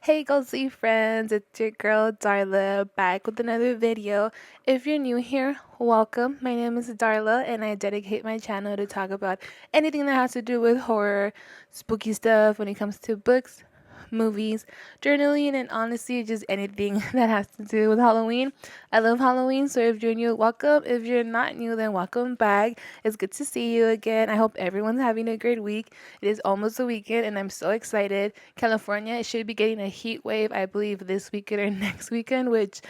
Hey ghostly friends, it's your girl Darla back with another video. If you're new here, welcome. My name is Darla and I dedicate my channel to talk about anything that has to do with horror, spooky stuff when it comes to books, movies, journaling, and honestly just anything that has to do with Halloween. I love Halloween, so if you're new, welcome. If you're not new, then welcome back. It's good to see you again. I hope everyone's having a great week. It is almost the weekend and I'm so excited. California should be getting a heat wave, I believe, this weekend or next weekend, which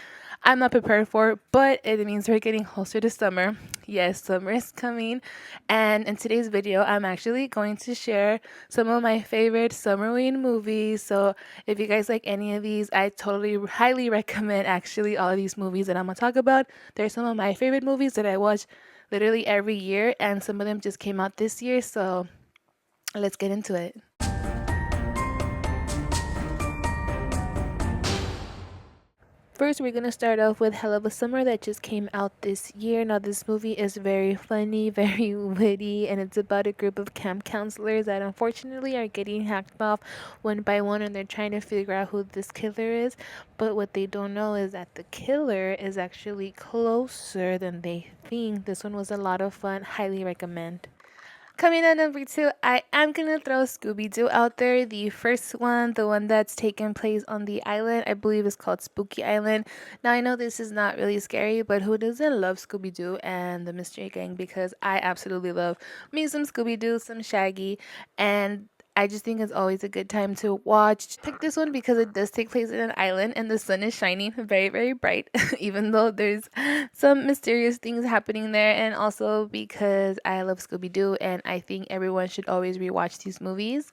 I'm not prepared for, but it means we're getting closer to summer. Yes, summer is coming. And in today's video, I'm actually going to share some of my favorite summerween movies. So if you guys like any of these, I totally highly recommend actually all of these movies that I'm going to talk about. They're some of my favorite movies that I watch literally every year, and some of them just came out this year. So let's get into it. First, we're gonna start off with Hell of a Summer that just came out this year. Now, this movie is very funny, very witty, and it's about a group of camp counselors that unfortunately are getting hacked off one by one, and they're trying to figure out who this killer is. But what they don't know is that the killer is actually closer than they think. This one was a lot of fun. Highly recommend. Coming at number two, I am gonna throw Scooby Doo out there. The first one, the one that's taken place on the island, I believe is called Spooky Island. Now, I know this is not really scary, but who doesn't love Scooby Doo and the Mystery Gang? Because I absolutely love me some Scooby Doo, some Shaggy, and I just think it's always a good time to watch. Pick this one because it does take place in an island and the sun is shining very, very bright, even though there's some mysterious things happening there, and also because I love Scooby Doo and I think everyone should always rewatch these movies,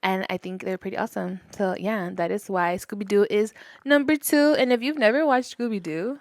and I think they're pretty awesome. So, yeah, that is why Scooby Doo is number two. And if you've never watched Scooby Doo,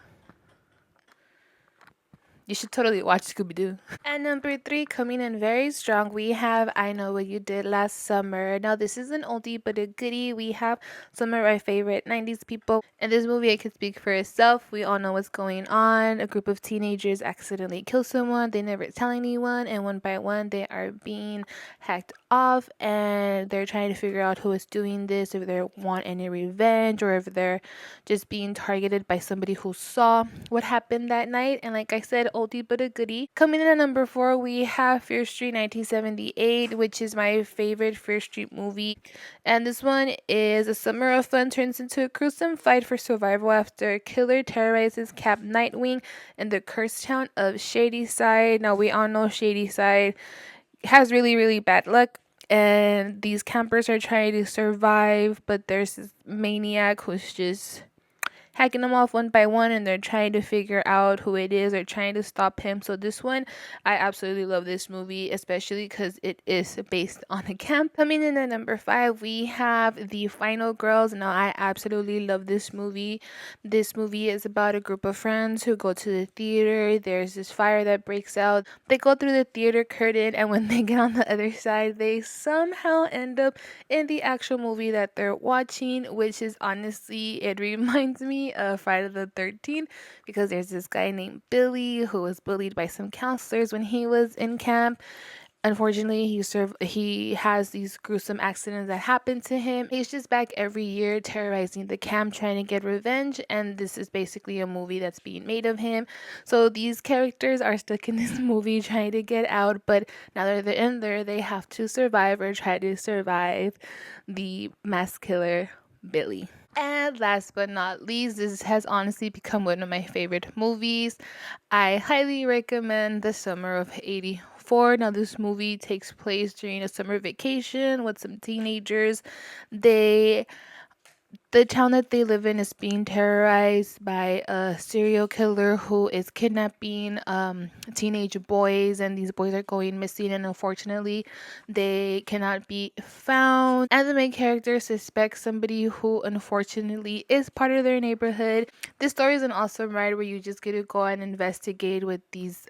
you should totally watch Scooby Doo. And number three, coming in very strong, we have I Know What You Did Last Summer. Now, this is an oldie but a goodie. We have some of our favorite 90s people. In this movie, it can speak for itself. We all know what's going on. A group of teenagers accidentally kill someone. They never tell anyone. And one by one, they are being hacked off. And they're trying to figure out who is doing this, if they want any revenge, or if they're just being targeted by somebody who saw what happened that night. And like I said, oldie but a goodie. Coming in at number four, we have Fear Street 1978, which is my favorite Fear Street movie. And this one is a summer of fun turns into a gruesome fight for survival after a killer terrorizes Cap Nightwing in the cursed town of Shadyside. Now, we all know Shadyside has really, really bad luck, and these campers are trying to survive, but there's this maniac who's just hacking them off one by one, and they're trying to figure out who it is or trying to stop him. So this one, I absolutely love this movie, especially because it is based on a camp. Coming in at number five, we have The Final Girls. Now, I absolutely love this movie. This movie is about a group of friends who go to the theater. There's this fire that breaks out. They go through the theater curtain, and when they get on the other side, they somehow end up in the actual movie that they're watching, which is honestly, it reminds me of Friday the 13th, because there's this guy named Billy who was bullied by some counselors when he was in camp. Unfortunately, he has these gruesome accidents that happen to him. He's just back every year terrorizing the camp, trying to get revenge, and this is basically a movie that's being made of him. So these characters are stuck in this movie trying to get out, but now that they're in there, they have to survive or try to survive the mass killer, Billy. And last but not least, this has honestly become one of my favorite movies. I highly recommend The Summer of '84. Now, this movie takes place during a summer vacation with some teenagers. The town that they live in is being terrorized by a serial killer who is kidnapping teenage boys, and these boys are going missing, and unfortunately they cannot be found, and the main character suspects somebody who unfortunately is part of their neighborhood. This story is an awesome ride where you just get to go and investigate with these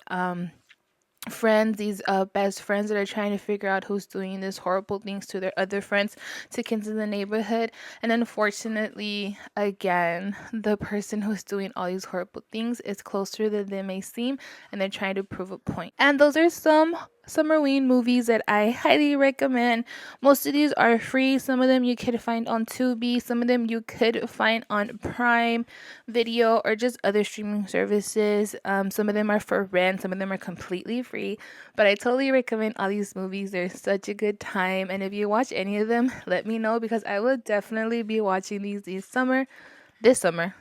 friends, these best friends that are trying to figure out who's doing this horrible things to their other friends, to kids in the neighborhood. And unfortunately, again, the person who's doing all these horrible things is closer than they may seem, and they're trying to prove a point. And those are some Summerween movies that I highly recommend. Most of these are free. Some of them you could find on Tubi. Some of them you could find on Prime Video or just other streaming services. Some of them are for rent. Some of them are completely free. But I totally recommend all these movies. They're such a good time. And if you watch any of them, let me know because I will definitely be watching these this summer.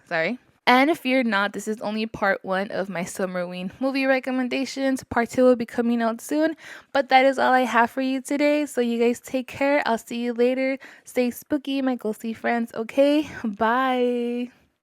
Sorry. And if you're not, this is only part one of my Summerween movie recommendations. Part two will be coming out soon. But that is all I have for you today. So you guys take care. I'll see you later. Stay spooky, my ghostly friends. Okay? Bye.